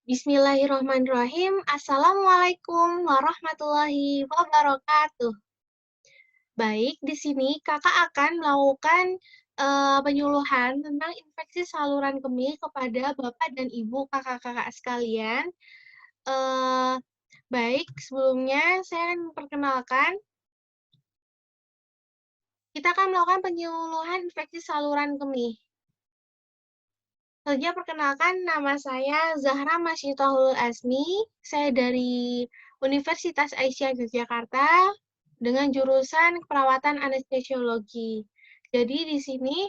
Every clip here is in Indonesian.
Bismillahirrahmanirrahim. Assalamualaikum warahmatullahi wabarakatuh. Baik, di sini kakak akan melakukan penyuluhan tentang infeksi saluran kemih kepada bapak dan ibu kakak-kakak sekalian. Eh, Baik, sebelumnya saya akan memperkenalkan, kita akan melakukan penyuluhan infeksi saluran kemih. Selanjutnya perkenalkan, nama saya Zahra Masyitahul Asmi. Saya dari Universitas Aisyah Yogyakarta dengan jurusan perawatan anestesiologi. Jadi di sini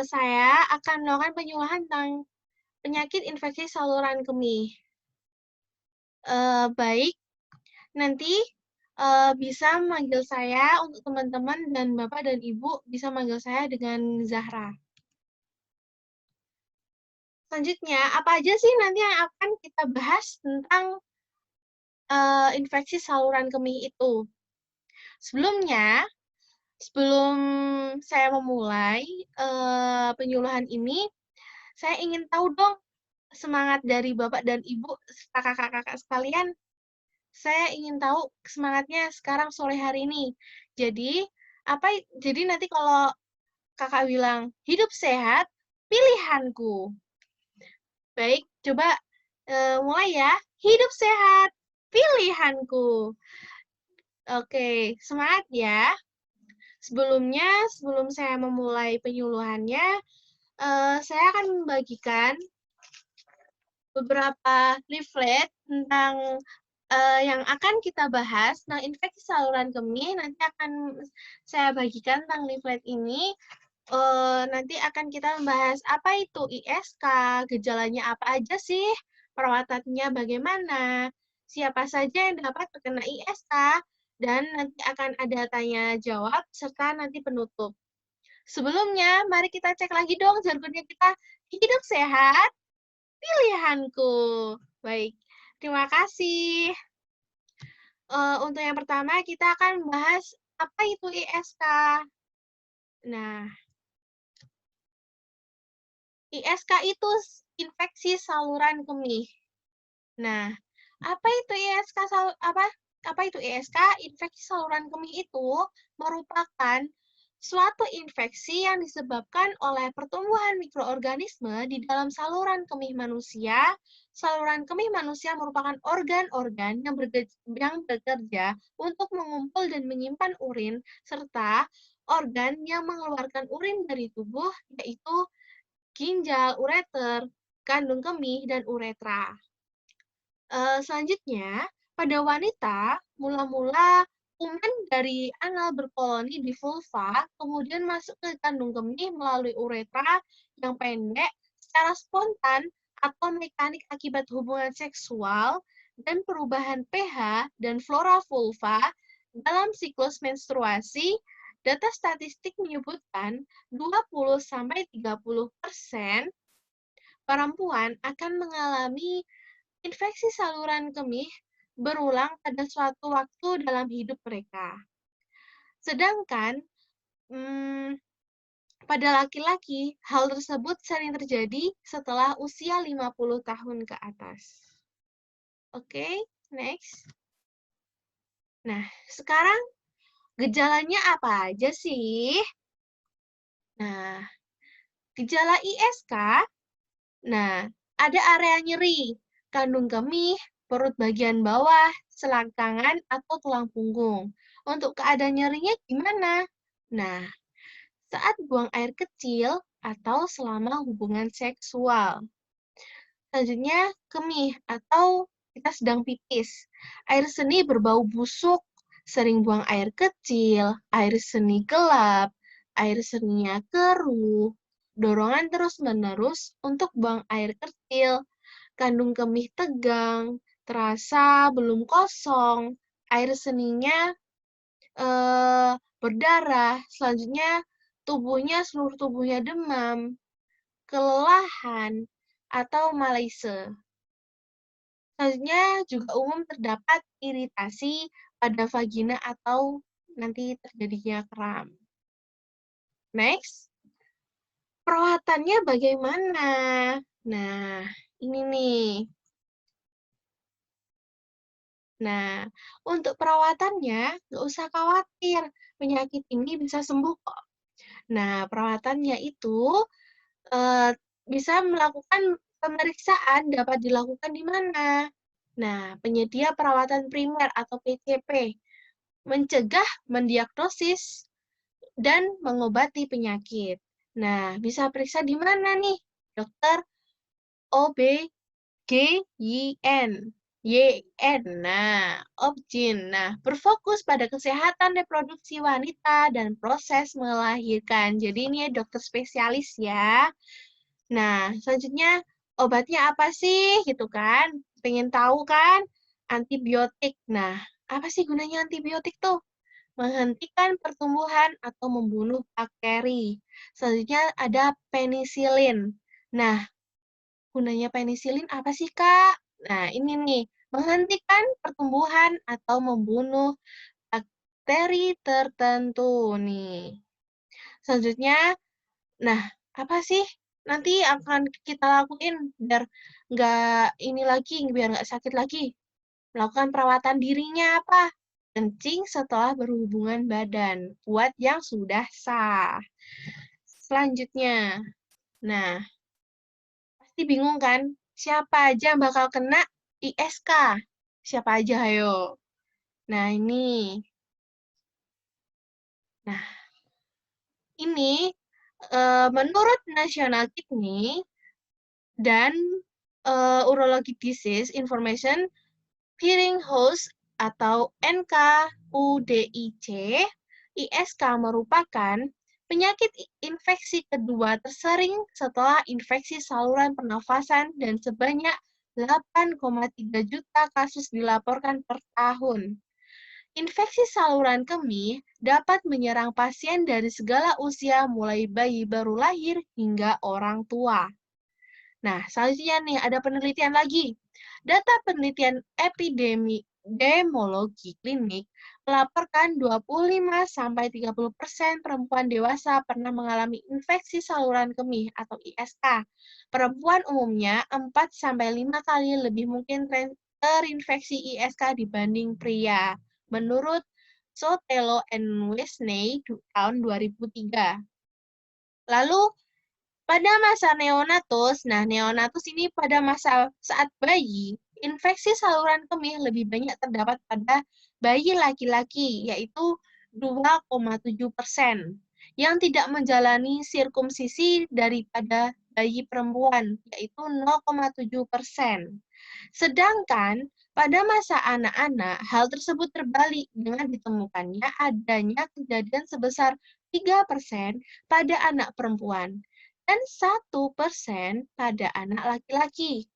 saya akan melakukan penyuluhan tentang penyakit infeksi saluran kemih. Baik, nanti bisa manggil saya untuk teman-teman dan Bapak dan Ibu bisa manggil saya dengan Zahra. Selanjutnya, apa aja sih nanti yang akan kita bahas tentang infeksi saluran kemih itu? Sebelumnya, sebelum saya memulai penyuluhan ini, saya ingin tahu dong semangat dari Bapak dan Ibu serta kakak-kakak sekalian. Saya ingin tahu semangatnya sekarang sore hari ini. Jadi, jadi nanti kalau kakak bilang hidup sehat, pilihanku. Baik, coba mulai ya. Hidup sehat, pilihanku. Oke, semangat ya. Sebelumnya, sebelum saya memulai penyuluhannya, saya akan membagikan beberapa leaflet tentang yang akan kita bahas. Nah, infeksi saluran kemih nanti akan saya bagikan tentang leaflet ini. Nanti akan kita membahas apa itu ISK, gejalanya apa aja sih, perawatannya bagaimana, siapa saja yang dapat terkena ISK, dan nanti akan ada tanya jawab serta nanti penutup. Sebelumnya, mari kita cek lagi dong jargonnya kita. Hidup sehat, pilihanku. Baik, terima kasih. Untuk yang pertama, kita akan membahas apa itu ISK. Nah, ISK itu infeksi saluran kemih. Nah, apa itu ISK apa itu ISK? Infeksi saluran kemih itu merupakan suatu infeksi yang disebabkan oleh pertumbuhan mikroorganisme di dalam saluran kemih manusia. Saluran kemih manusia merupakan organ-organ yang bekerja untuk mengumpul dan menyimpan urin, serta organ yang mengeluarkan urin dari tubuh, yaitu ginjal, ureter, kandung kemih, dan uretra. Selanjutnya, pada wanita, mula-mula kuman dari anal berkoloni di vulva, kemudian masuk ke kandung kemih melalui uretra yang pendek secara spontan atau mekanik akibat hubungan seksual dan perubahan pH dan flora vulva dalam siklus menstruasi. Data statistik menyebutkan 20-30% perempuan akan mengalami infeksi saluran kemih berulang pada suatu waktu dalam hidup mereka. Sedangkan pada laki-laki, hal tersebut sering terjadi setelah usia 50 tahun ke atas. Oke, next. Nah, sekarang gejalanya apa aja sih? Nah, gejala ISK, nah, ada area nyeri, kandung kemih, perut bagian bawah, selangkangan, atau tulang punggung. Untuk keadaan nyerinya gimana? Nah, saat buang air kecil atau selama hubungan seksual. Selanjutnya, kemih atau kita sedang pipis. Air seni berbau busuk, sering buang air kecil, air seni gelap, air seninya keruh, dorongan terus-menerus untuk buang air kecil, kandung kemih tegang, terasa belum kosong, air seninya berdarah, selanjutnya seluruh tubuhnya demam, kelelahan, atau malaise. Selanjutnya juga umum terdapat iritasi pada vagina atau nanti terjadinya kram. Next, perawatannya bagaimana? Nah, ini nih. Nah, untuk perawatannya, nggak usah khawatir, penyakit ini bisa sembuh kok. Nah, perawatannya itu eh, bisa melakukan pemeriksaan dapat dilakukan di mana? Nah, penyedia perawatan primer atau PCP mencegah, mendiagnosis, dan mengobati penyakit. Nah, bisa periksa di mana nih? Dokter OB-GYN. YN. Nah, OBGYN. Nah, berfokus pada kesehatan reproduksi wanita dan proses melahirkan. Jadi ini ya dokter spesialis ya. Nah, selanjutnya obatnya apa sih gitu kan? Pengen tahu kan? Antibiotik. Nah, apa sih gunanya antibiotik tuh? Menghentikan pertumbuhan atau membunuh bakteri. Selanjutnya ada penisilin. Nah, gunanya penisilin apa sih, Kak? Nah, ini nih, menghentikan pertumbuhan atau membunuh bakteri tertentu nih. Selanjutnya, nah, apa sih nanti akan kita lakuin biar nggak ini lagi, biar nggak sakit lagi? Melakukan perawatan dirinya apa? Kencing setelah berhubungan badan, buat yang sudah sah. Selanjutnya, nah, pasti bingung kan? Siapa aja yang bakal kena ISK? Siapa aja, ayo? Nah, ini. Nah, ini menurut National Kidney dan Urologic Disease Information Clearinghouse atau NKUDIC, ISK merupakan penyakit infeksi kedua tersering setelah infeksi saluran pernafasan dan sebanyak 8,3 juta kasus dilaporkan per tahun. Infeksi saluran kemih dapat menyerang pasien dari segala usia mulai bayi baru lahir hingga orang tua. Nah, selanjutnya nih ada penelitian lagi. Data penelitian epidemiologi klinik melaporkan 25-30% perempuan dewasa pernah mengalami infeksi saluran kemih atau ISK. Perempuan umumnya 4-5 kali lebih mungkin terinfeksi ISK dibanding pria, menurut Sotelo and Wesney tahun 2003. Lalu pada masa neonatus, nah neonatus ini pada masa saat bayi, infeksi saluran kemih lebih banyak terdapat pada bayi laki-laki, yaitu 2,7%, yang tidak menjalani sirkumsisi daripada bayi perempuan, yaitu 0,7%. Sedangkan pada masa anak-anak, hal tersebut terbalik dengan ditemukannya adanya kejadian sebesar 3% pada anak perempuan dan 1% pada anak laki-laki.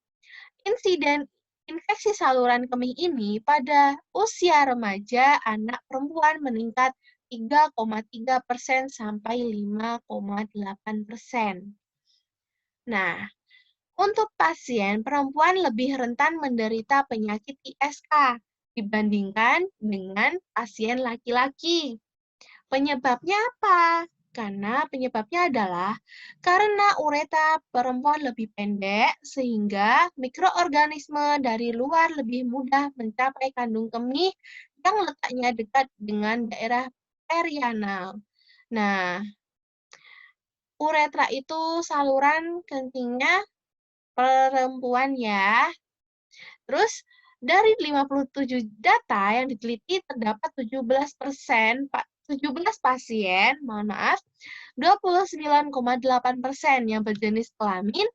Insiden infeksi saluran kemih ini pada usia remaja anak perempuan meningkat 3,3% sampai 5,8%. Nah, untuk pasien perempuan lebih rentan menderita penyakit ISK dibandingkan dengan pasien laki-laki. Penyebabnya apa? Karena penyebabnya adalah karena uretra perempuan lebih pendek sehingga mikroorganisme dari luar lebih mudah mencapai kandung kemih yang letaknya dekat dengan daerah perianal. Nah, uretra itu saluran kencingnya perempuan ya. Terus dari 57 data yang diteliti terdapat 17 pasien, mohon maaf, 29,8% yang berjenis kelamin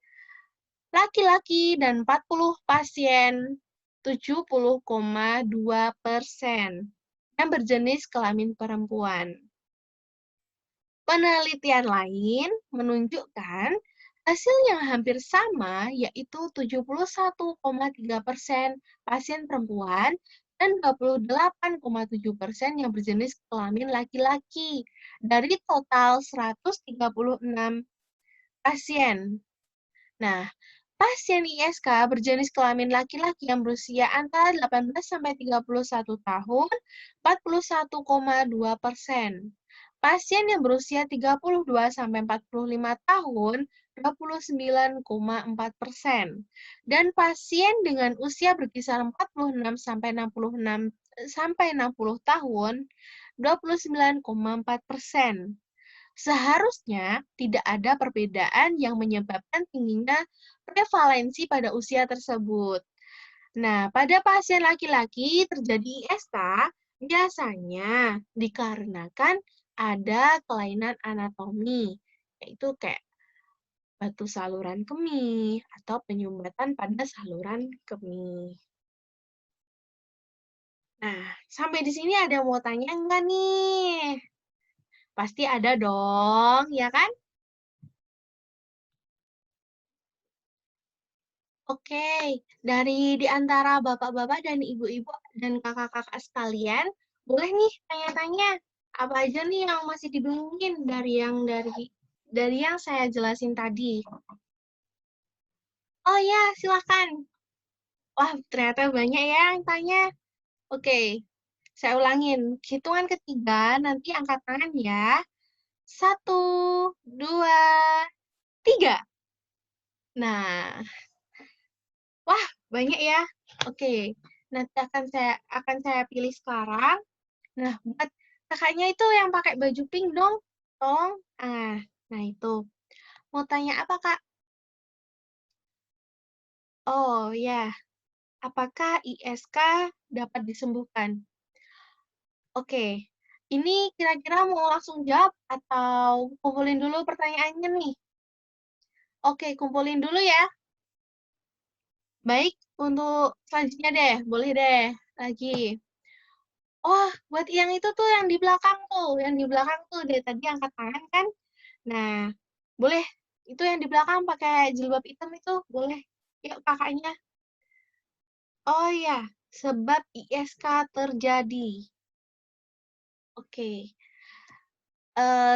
laki-laki dan 40 pasien 70,2% yang berjenis kelamin perempuan. Penelitian lain menunjukkan hasil yang hampir sama, yaitu 71,3% pasien perempuan dan 28,7% yang berjenis kelamin laki-laki dari total 136 pasien. Nah, pasien ISK berjenis kelamin laki-laki yang berusia antara 18 sampai 31 tahun, 41,2%. Pasien yang berusia 32-45 tahun, 29,4%. Dan pasien dengan usia berkisar 46-60 tahun, 29,4%. Seharusnya tidak ada perbedaan yang menyebabkan tingginya prevalensi pada usia tersebut. Nah, pada pasien laki-laki terjadi ISK biasanya dikarenakan ada kelainan anatomi, yaitu kayak batu saluran kemih atau penyumbatan pada saluran kemih. Nah, sampai di sini ada yang mau tanya nggak nih? Pasti ada dong, ya kan? Oke, dari di antara bapak-bapak dan ibu-ibu dan kakak-kakak sekalian, boleh nih tanya-tanya apa aja nih yang masih dibingungin dari yang saya jelasin tadi. Oh ya, silakan. Wah, ternyata banyak ya yang tanya. Oke, saya ulangin. Hitungan ketiga, nanti angkat tangan ya. 1, 2, 3. Nah, wah, banyak ya. Oke, nanti akan saya pilih sekarang. Nah, buat kakaknya itu yang pakai baju pink dong. Tolong. Nah itu. Mau tanya apa, Kak? Oh, ya. Apakah ISK dapat disembuhkan? Oke. Ini kira-kira mau langsung jawab atau kumpulin dulu pertanyaannya nih? Oke, kumpulin dulu ya. Baik, untuk selanjutnya deh. Boleh deh. Lagi. Oh, buat yang itu tuh, yang di belakang tuh. Yang di belakang tuh, dari tadi angkat tangan kan? Nah, boleh. Itu yang di belakang pakai jilbab hitam itu, boleh. Yuk, kakaknya. Oh ya, sebab ISK terjadi. Oke.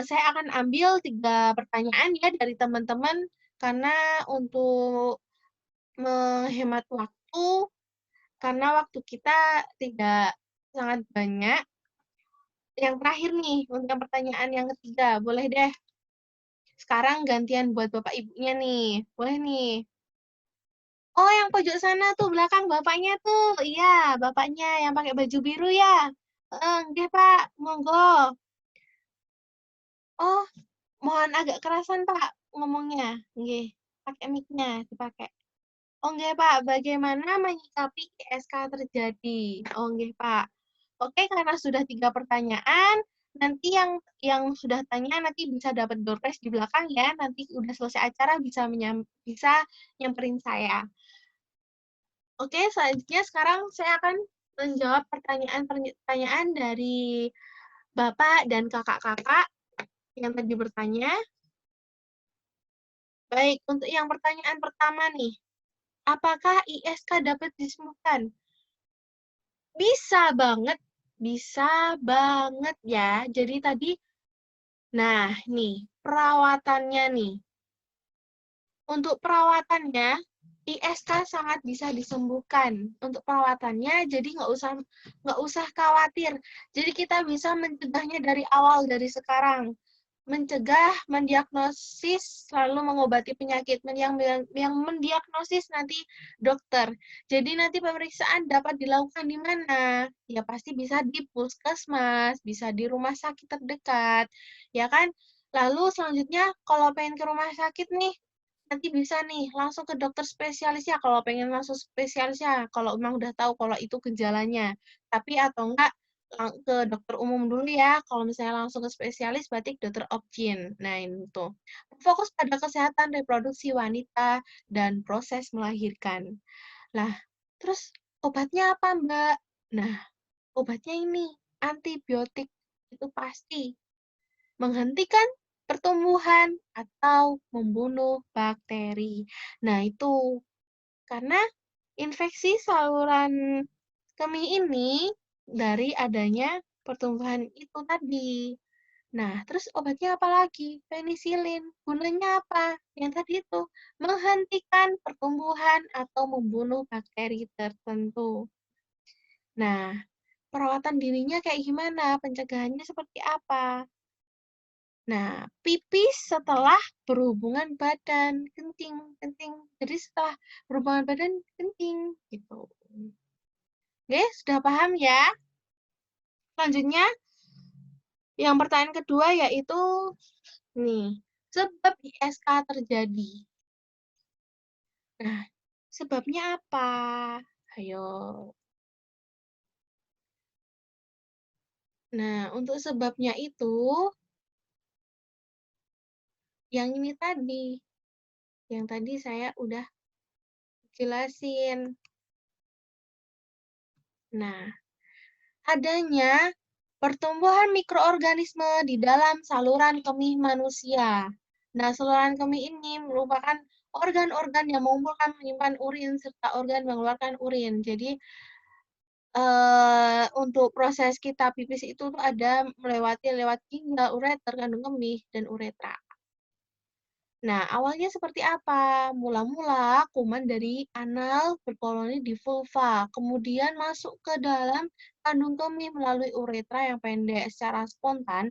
Saya akan ambil 3 pertanyaan ya dari teman-teman, karena untuk menghemat waktu, karena waktu kita tidak sangat banyak. Yang terakhir nih, untuk yang pertanyaan yang ketiga, boleh deh. Sekarang gantian buat bapak ibunya nih, boleh nih. Oh, yang pojok sana tuh, belakang bapaknya tuh. Iya, bapaknya yang pakai baju biru ya. Nggih, Pak. Monggo. Oh, mohon agak kerasan, Pak, ngomongnya. Nggih, pakai mic-nya dipakai. Oh, nggih, Pak. Bagaimana menyikapi ISK terjadi? Oh, nggih, Pak. Oke, karena sudah 3 pertanyaan, nanti yang sudah tanya nanti bisa dapat door prize di belakang ya. Nanti udah selesai acara bisa nyamperin saya. Oke, selanjutnya sekarang saya akan menjawab pertanyaan-pertanyaan dari Bapak dan kakak-kakak yang tadi bertanya. Baik, untuk yang pertanyaan pertama nih, apakah ISK dapat disembuhkan? Bisa banget ya. Jadi tadi, nah nih, perawatannya nih. Untuk perawatannya, ISK sangat bisa disembuhkan. Untuk perawatannya, jadi nggak usah khawatir. Jadi kita bisa mencegahnya dari awal, dari sekarang. Mencegah, mendiagnosis, lalu mengobati penyakit. Yang mendiagnosis nanti dokter. Jadi nanti pemeriksaan dapat dilakukan di mana? Ya pasti bisa di puskesmas, bisa di rumah sakit terdekat, ya kan? Lalu selanjutnya kalau pengen ke rumah sakit nih, nanti bisa nih langsung ke dokter spesialis ya kalau pengen langsung spesialis ya, kalau emang udah tahu kalau itu gejalanya. Tapi atau enggak ke dokter umum dulu ya. Kalau misalnya langsung ke spesialis berarti ke dokter obgyn. Nah, itu. Fokus pada kesehatan reproduksi wanita dan proses melahirkan. Lah, terus obatnya apa, Mbak? Nah, obatnya ini antibiotik. Itu pasti menghentikan pertumbuhan atau membunuh bakteri. Nah, itu karena infeksi saluran kemih ini dari adanya pertumbuhan itu tadi. Nah, terus obatnya apa lagi? Penisilin. Gunanya apa? Yang tadi itu, menghentikan pertumbuhan atau membunuh bakteri tertentu. Nah, perawatan dirinya kayak gimana? Pencegahannya seperti apa? Nah, pipis setelah berhubungan badan, kencing, kencing. Jadi setelah berhubungan badan, kencing, gitu. Oke, sudah paham ya? Selanjutnya, yang pertanyaan kedua yaitu, nih, sebab ISK terjadi. Nah, sebabnya apa? Ayo. Nah, untuk sebabnya itu, yang ini tadi. Yang tadi saya udah jelasin. Nah, adanya pertumbuhan mikroorganisme di dalam saluran kemih manusia. Nah, saluran kemih ini merupakan organ-organ yang mengumpulkan, menyimpan urin, serta organ mengeluarkan urin. Jadi, untuk proses kita pipis itu tuh ada lewat ginjal, ureter, kandung kemih, dan uretra. Nah, awalnya seperti apa? Mula-mula kuman dari anal berkoloni di vulva, kemudian masuk ke dalam kandung kemih melalui uretra yang pendek secara spontan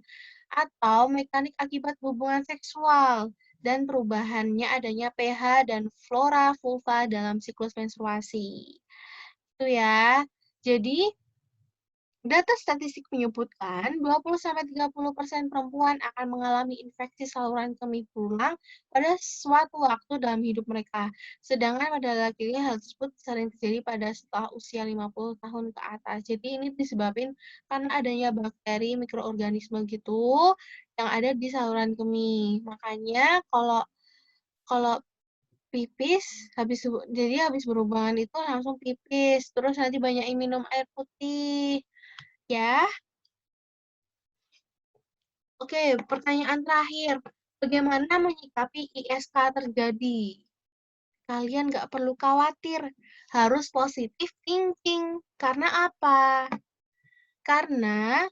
atau mekanik akibat hubungan seksual dan perubahannya adanya pH dan flora vulva dalam siklus menstruasi. Itu ya. Jadi, data statistik menyebutkan 20-30% perempuan akan mengalami infeksi saluran kemih berulang pada suatu waktu dalam hidup mereka. Sedangkan pada laki-laki hal tersebut sering terjadi pada setelah usia 50 tahun ke atas. Jadi ini disebabkan karena adanya bakteri, mikroorganisme gitu yang ada di saluran kemih. Makanya kalau kalau pipis habis berhubungan itu langsung pipis, terus nanti banyak minum air putih. Ya. Oke, pertanyaan terakhir. Bagaimana menyikapi ISK terjadi? Kalian nggak perlu khawatir, harus positive thinking. Karena apa? Karena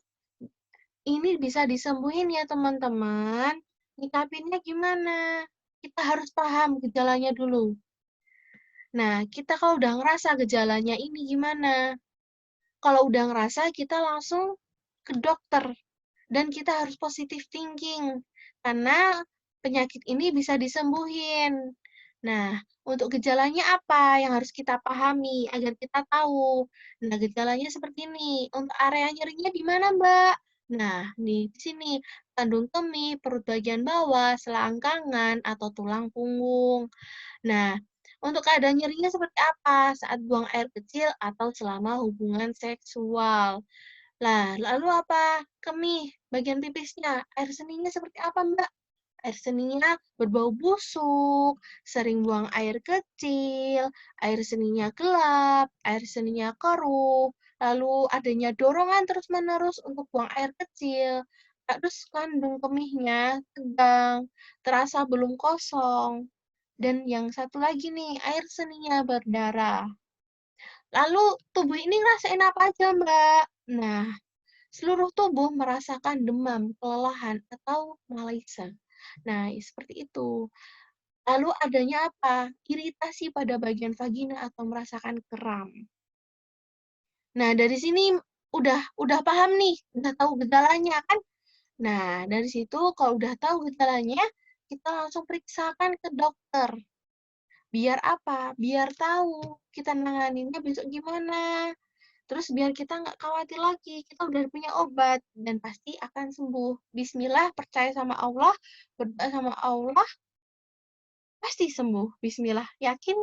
ini bisa disembuhin ya teman-teman. Nyikapinnya gimana? Kita harus paham gejalanya dulu. Nah, kita kalau udah ngerasa gejalanya ini gimana? Kalau udah ngerasa, kita langsung ke dokter. Dan kita harus positive thinking, karena penyakit ini bisa disembuhin. Nah, untuk gejalanya apa yang harus kita pahami agar kita tahu? Nah, gejalanya seperti ini. Untuk area nyerinya di mana, Mbak? Nah, di sini, kandung kemih, perut bagian bawah, selangkangan, atau tulang punggung. Nah, untuk keadaan nyerinya seperti apa? Saat buang air kecil atau selama hubungan seksual. Lah, lalu apa? Kemih, bagian pipisnya. Air seninya seperti apa, Mbak? Air seninya berbau busuk, sering buang air kecil, air seninya gelap, air seninya keruh, lalu adanya dorongan terus-menerus untuk buang air kecil, terus kandung kemihnya tegang, terasa belum kosong, dan yang satu lagi nih, air seninya berdarah. Lalu tubuh ini ngerasain apa aja, Mbak? Nah, seluruh tubuh merasakan demam, kelelahan, atau malaise. Nah, seperti itu. Lalu adanya apa? Iritasi pada bagian vagina atau merasakan kram. Nah, dari sini udah paham nih, udah tahu gejalanya kan? Nah, dari situ kalau udah tahu gejalanya, kita langsung periksakan ke dokter. Biar apa? Biar tahu kita nanganinnya besok gimana. Terus biar kita nggak khawatir lagi, kita udah punya obat dan pasti akan sembuh. Bismillah, percaya sama Allah, berdoa sama Allah, pasti sembuh. Bismillah, yakin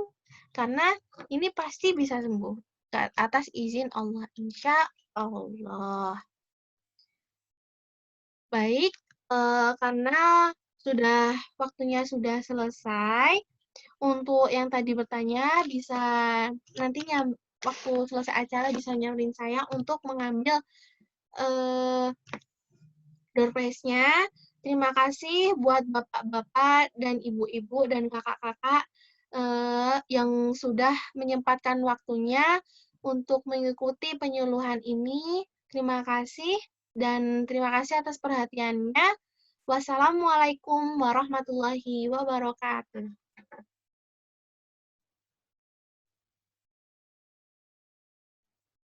karena ini pasti bisa sembuh atas izin Allah, insya Allah. Baik, karena waktunya sudah selesai. Untuk yang tadi bertanya bisa nantinya waktu selesai acara bisa nyamperin saya untuk mengambil door prize-nya. Terima kasih buat bapak-bapak dan ibu-ibu dan kakak-kakak yang sudah menyempatkan waktunya untuk mengikuti penyuluhan ini. Terima kasih dan terima kasih atas perhatiannya. Wassalamualaikum warahmatullahi wabarakatuh.